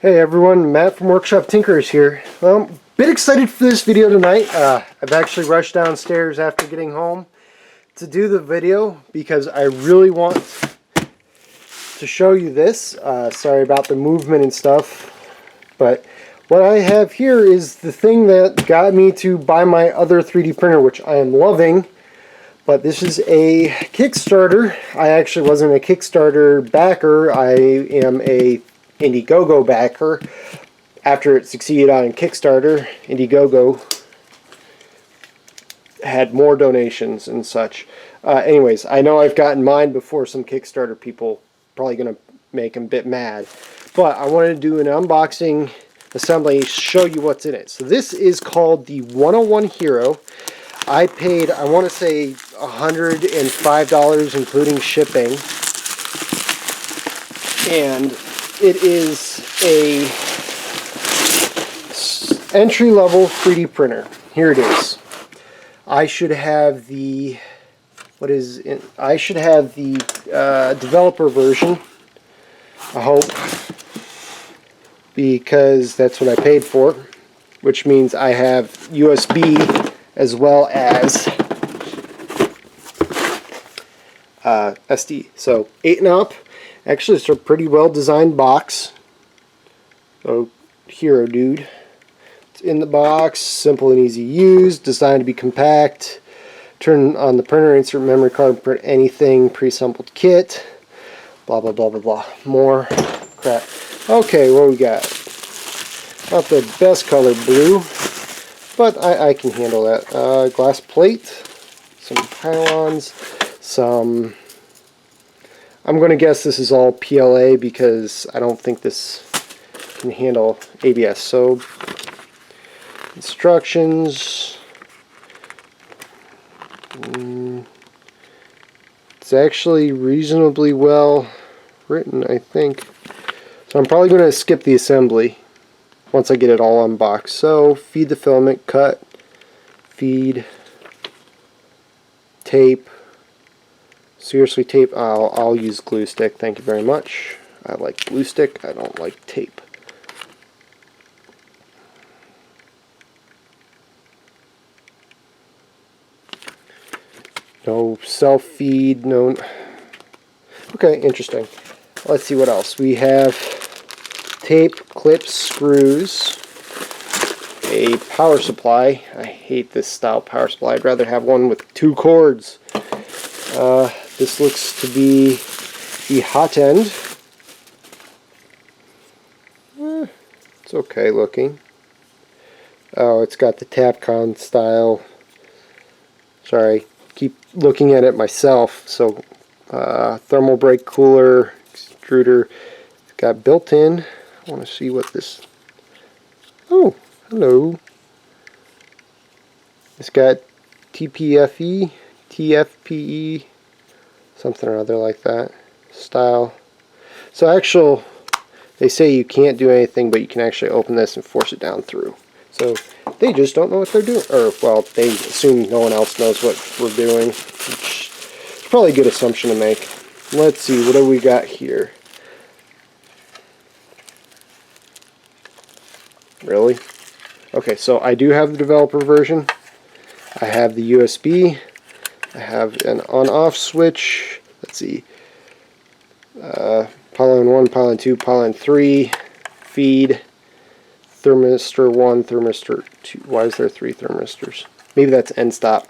Hey everyone, Matt from Workshop Tinkerers here. Well, bit excited for this video tonight. I've actually rushed downstairs after getting home to do the video because I really want to show you this. Sorry about the movement and stuff, but what I have here is the thing that got me to buy my other 3D printer, which I am loving. But this is a Kickstarter. I actually wasn't a Kickstarter backer. I am a Indiegogo backer. After it succeeded on Kickstarter, Indiegogo had more donations and such. Anyways, I know I've gotten mine before some Kickstarter people. Probably going to make them a bit mad. But I wanted to do an unboxing assembly, show you what's in it. So this is called the 101 Hero. I paid, I want to say, $105 including shipping. And it is a entry-level 3D printer. Here it is. I should have the developer version. I hope, because that's what I paid for, which means I have USB as well as SD. So 8 and up. Actually, it's a pretty well designed box. So, Hero Dude. It's in the box, simple and easy to use, designed to be compact. Turn on the printer, insert memory card, print anything, pre-assembled kit. Blah, blah, blah, blah, blah. More crap. Okay, what we got? Not the best color blue, but I can handle that. Glass plate, some pylons, some... I'm going to guess this is all PLA because I don't think this can handle ABS. So, instructions. It's actually reasonably well written, I think. So I'm probably going to skip the assembly once I get it all unboxed. So, feed the filament, cut, feed, tape. Seriously, tape. I'll use glue stick. Thank you very much. I like glue stick. I don't like tape. No self-feed. No. Okay, interesting. Let's see what else. We have tape, clips, screws, a power supply. I hate this style power supply. I'd rather have one with 2 cords. This looks to be the hot end. It's okay looking. Oh, it's got the Tapcon style. Sorry, keep looking at it myself. So, thermal brake cooler, extruder. It's got built-in. I want to see what this... Oh, hello. It's got TPFE, TFPE, something or other like that style. So they say you can't do anything, but you can actually open this and force it down through. So they just don't know what they're doing, or well, they assume no one else knows what we're doing, which is probably a good assumption to make. Let's see, what do we got here? Really? Okay, so I do have the developer version. I have the USB. I have an on-off switch. Let's see. Pylon 1, Pylon 2, Pylon 3. Feed. Thermistor 1, Thermistor 2. Why is there 3 thermistors? Maybe that's end stop.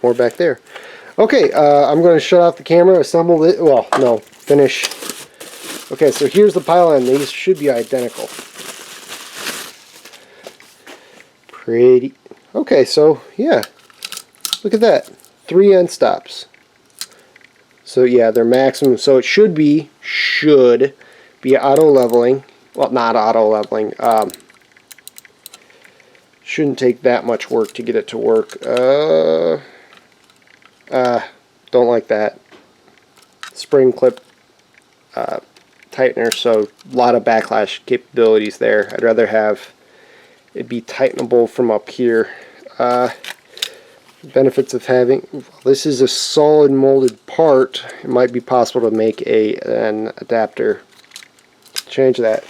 More back there. Okay, I'm going to shut off the camera, assemble it. Well, no, finish. Okay, so here's the pylon. These should be identical. Pretty. Okay, so yeah. Look at that. 3 end stops. So yeah, they're maximum. So it should be auto leveling. Well, not auto leveling. Shouldn't take that much work to get it to work. Don't like that. Spring clip tightener, so a lot of backlash capabilities there. I'd rather have it be tightenable from up here. Benefits of having, this is a solid molded part. It might be possible to make an adapter. Change that.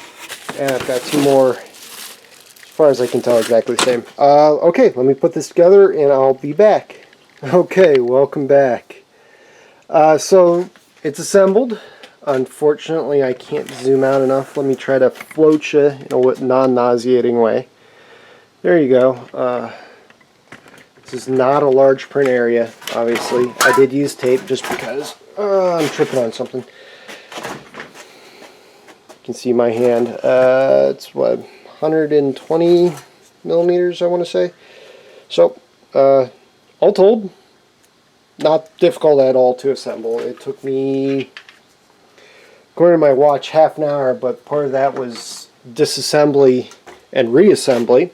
And I've got two more, as far as I can tell, exactly the same. Okay, let me put this together and I'll be back. Okay, welcome back. So it's assembled. Unfortunately, I can't zoom out enough. Let me try to float you in a non-nauseating way. There you go. This is not a large print area, obviously. I did use tape just because I'm tripping on something. You can see my hand. It's what, 120 millimeters, I want to say. So, all told, not difficult at all to assemble. It took me, according to my watch, half an hour, but part of that was disassembly and reassembly,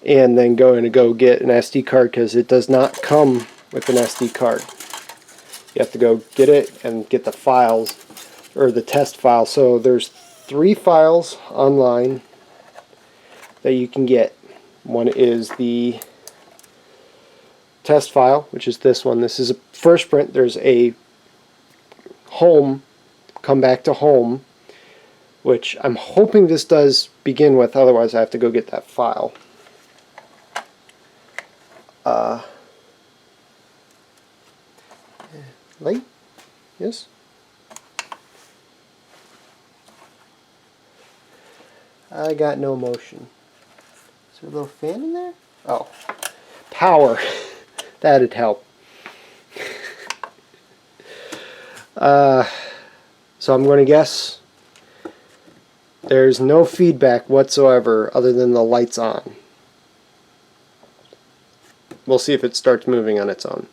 and then going to go get an SD card because it does not come with an SD card. You have to go get it and get the files, or the test file. So there's 3 files online that you can get. One is the test file, which is this one. This is a first print. There's a home, come back to home, which I'm hoping this does begin with, otherwise I have to go get that file. Light? Yes? I got no motion. Is there a little fan in there? Oh. Power. That'd help. So I'm going to guess there's no feedback whatsoever other than the lights on. We'll see if it starts moving on its own.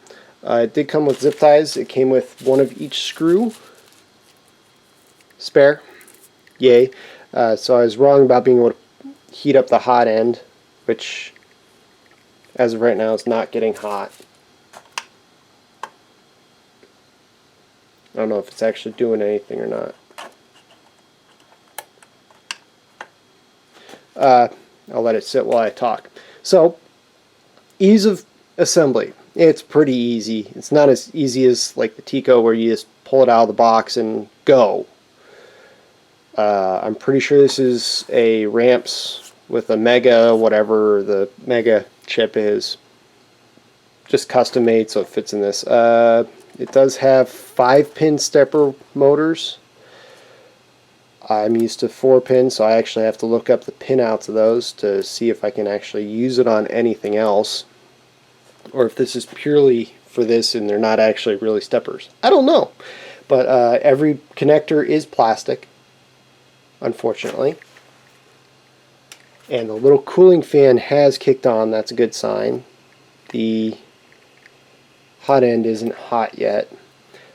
It did come with zip ties. It came with one of each screw. Spare. Yay. So I was wrong about being able to heat up the hot end, which as of right now is not getting hot. I don't know if it's actually doing anything or not. I'll let it sit while I talk. So, ease of assembly. It's pretty easy. It's not as easy as like the Tico where you just pull it out of the box and go. I'm pretty sure this is a ramps with a Mega, whatever the Mega chip is. Just custom made so it fits in this. It does have 5-pin stepper motors. I'm used to 4-pin, so I actually have to look up the pinouts of those to see if I can actually use it on anything else, or if this is purely for this and they're not actually really steppers. I don't know, but every connector is plastic, unfortunately, and the little cooling fan has kicked on. That's a good sign. The hot end isn't hot yet.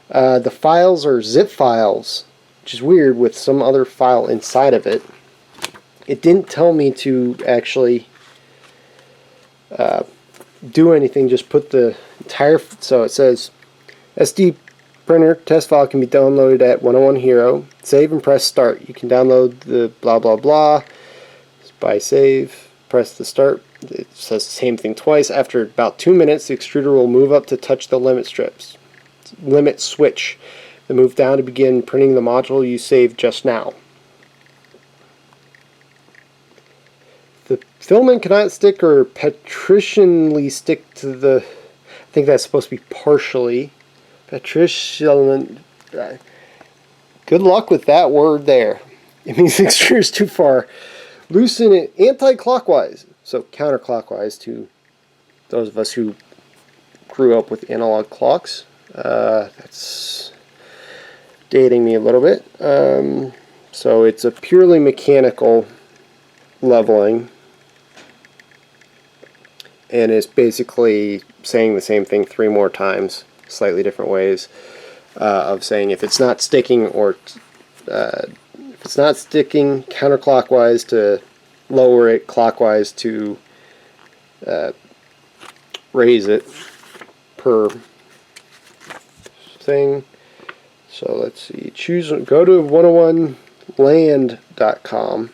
The files are zip files, which is weird with some other file inside of it. It didn't tell me to actually do anything, just put the entire, so it says SD printer test file can be downloaded at 101 Hero. Save and press start. You can download the blah blah blah by save, press the start. It says the same thing twice. After about 2 minutes, the extruder will move up to touch the limit switch. Then move down to begin printing the module you saved just now. The filament cannot stick or patricianly stick to the, I think that's supposed to be partially. Patrician. Good luck with that word there. It means the extruder is too far. Loosen it anti-clockwise. So counterclockwise to those of us who grew up with analog clocks. That's dating me a little bit. So it's a purely mechanical leveling, and it's basically saying the same thing 3 more times, slightly different ways of saying if it's not sticking, or if it's not sticking, counterclockwise to lower it, clockwise to raise it per thing. So let's see, go to 101land.com.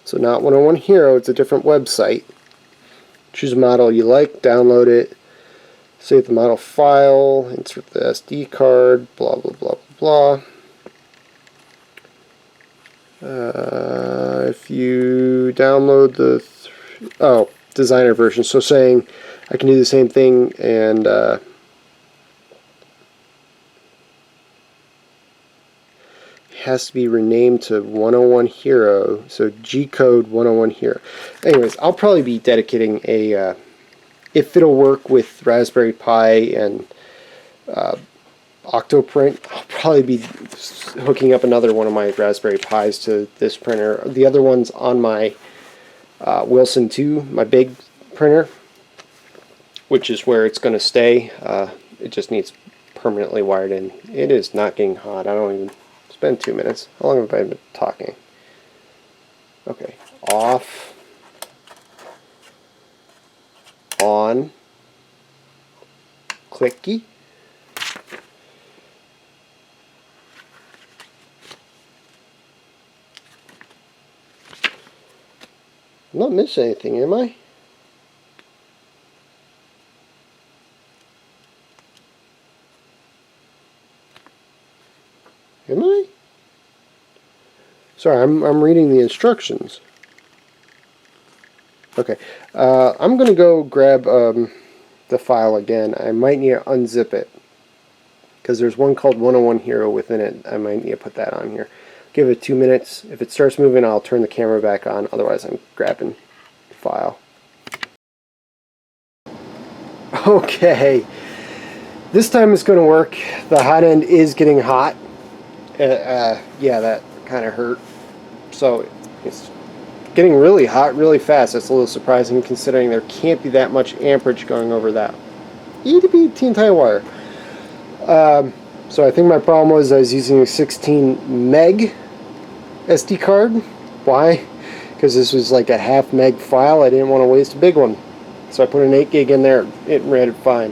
So not 101 Hero, it's a different website. Choose a model you like, download it, save the model file, insert the SD card, blah blah blah blah blah. If you download the designer version, so saying I can do the same thing and it has to be renamed to 101 Hero, so G-code 101 Hero. Anyways, I'll probably be dedicating a if it'll work with Raspberry Pi and Octoprint, I'll probably be hooking up another one of my Raspberry Pis to this printer. The other one's on my Wilson 2, my big printer, which is where it's going to stay. It just needs permanently wired in. It is not getting hot. I don't even spend 2 minutes. How long have I been talking? Okay, off, on, clicky. I'm not missing anything, am I? Am I? Sorry, I'm reading the instructions. Okay, I'm going to go grab the file again. I might need to unzip it, because there's one called 101 Hero within it. I might need to put that on here. Give it 2 minutes. If it starts moving, I'll turn the camera back on. Otherwise, I'm grabbing the file. Okay, this time it's going to work. The hot end is getting hot. Yeah, that kind of hurt. So it's getting really hot really fast. That's a little surprising considering there can't be that much amperage going over that itty bitty tiny wire. So I think my problem was I was using a 16 meg SD card. Why? Because this was like a half meg file. I didn't want to waste a big one. So I put an 8 gig in there. It read it fine.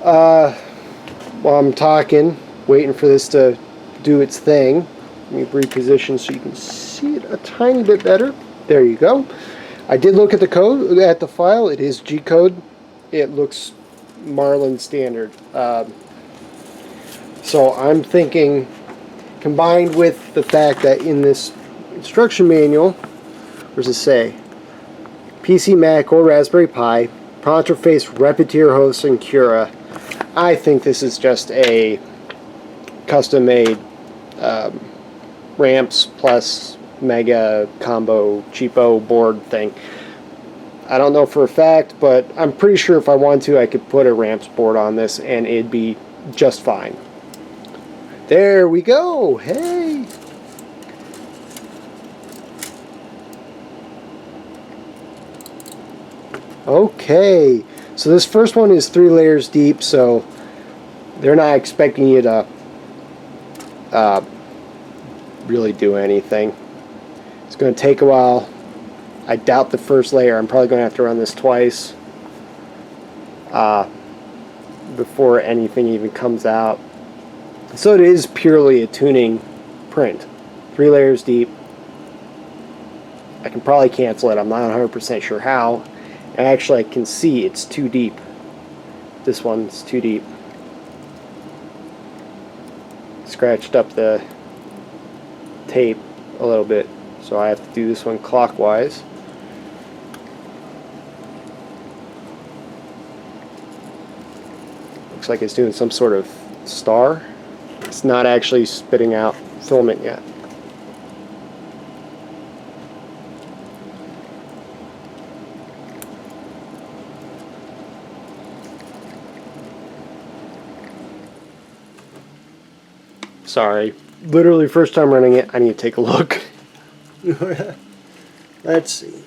While I'm talking, waiting for this to do its thing, let me reposition so you can see it a tiny bit better. There you go. I did look at the code, at the file. It is G-code. It looks Marlin standard. So I'm thinking, combined with the fact that in this instruction manual, what does it say? PC, Mac, or Raspberry Pi, prompt interface, Repetier host, and Cura. I think this is just a custom-made ramps plus mega combo cheapo board thing. I don't know for a fact, but I'm pretty sure if I wanted to, I could put a ramps board on this and it'd be just fine. There we go. Hey. Okay. So this first one is 3 layers deep, so they're not expecting you to really do anything. It's going to take a while. I doubt the first layer. I'm probably going to have to run this twice before anything even comes out. So it is purely a tuning print. 3 layers deep. I can probably cancel it. I'm not 100% sure how. And actually I can see it's too deep. This one's too deep. Scratched up the tape a little bit, so I have to do this one clockwise. Looks like it's doing some sort of star. It's not actually spitting out filament yet. Sorry, literally first time running it. I need to take a look. Let's see.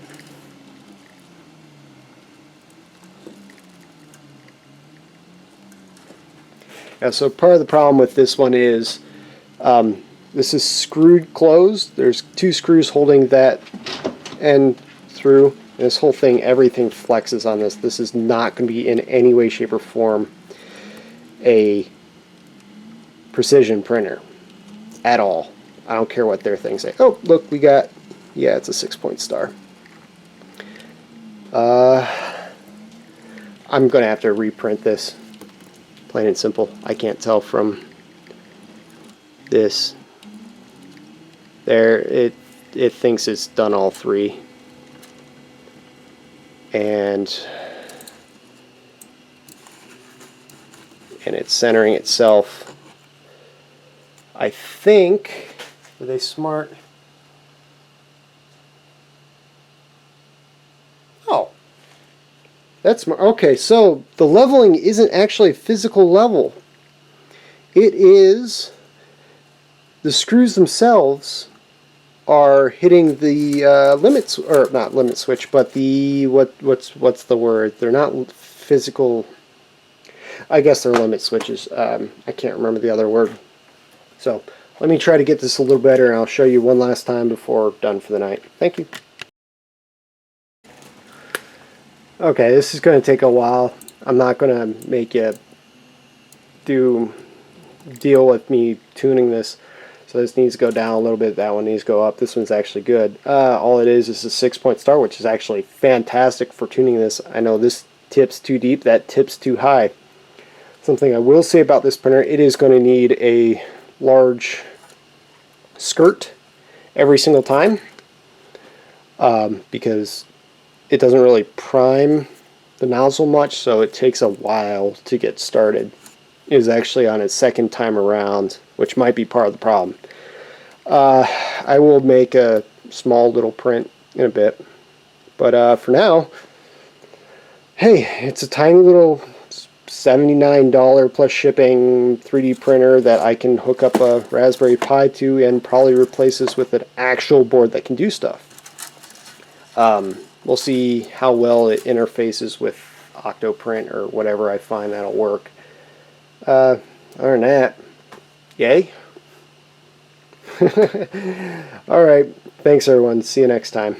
Yeah, so part of the problem with this one is this is screwed closed. There's 2 screws holding that end through. This whole thing, everything flexes on this. This is not going to be in any way, shape, or form a precision printer at all. I don't care what their things say. Oh, look, we got, yeah, it's a 6-point star. I'm going to have to reprint this. Plain and simple. I can't tell from this There, it thinks it's done all three. And it's centering itself. I think, are they smart? Oh, that's smart. Okay, so the leveling isn't actually a physical level. It is the screws themselves are hitting the limits, or not limit switch, but the what's the word? They're not physical. I guess they're limit switches. I can't remember the other word. So let me try to get this a little better, and I'll show you one last time before done for the night. Thank you. Okay, this is going to take a while. I'm not going to make you deal with me tuning this. So this needs to go down a little bit. That one needs to go up. This one's actually good. All it is a 6-point star, which is actually fantastic for tuning this. I know this tip's too deep. That tip's too high. Something I will say about this printer, it is going to need a large skirt every single time because it doesn't really prime the nozzle much, so it takes a while to get started. It was actually on its second time around, which might be part of the problem. I will make a small little print in a bit, but for now, hey, it's a tiny little $79 plus shipping 3D printer that I can hook up a Raspberry Pi to and probably replace this with an actual board that can do stuff. We'll see how well it interfaces with Octoprint or whatever I find that'll work. Other than that, yay. Alright, thanks everyone. See you next time.